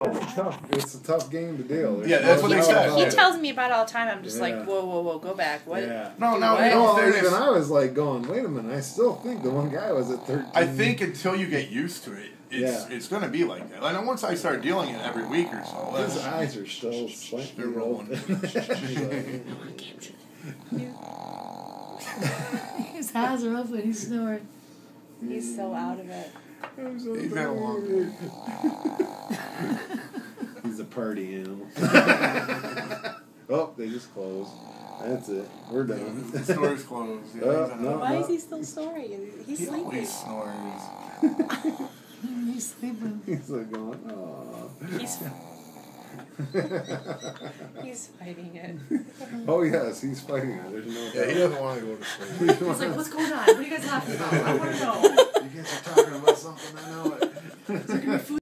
It's tough. It's a tough game to deal. Yeah, that's what they said. He tells me about it all the time. I'm just like, whoa, go back. What? Yeah. No, what? Even I was like going, wait a minute, I still think the one guy was at 13. I think until you get used to it, it's going to be like that. And once I start dealing it every week or so, his eyes are still slightly rolling. His eyes are open. He's snoring. He's so out of it. He's had a long day. He's a party animal. Oh, they just closed. That's it. We're done. The store's closed. No, Why is he still snoring? He's He sleeping. always snores. He's sleeping. He's like going, oh. He's fighting it. Oh, yes, he's fighting it. There's no Yeah, he doesn't want to go to sleep. He's like, what's going on? What are you guys talking about? I want to know. You guys are talking about something, I know it. Is there going to be food?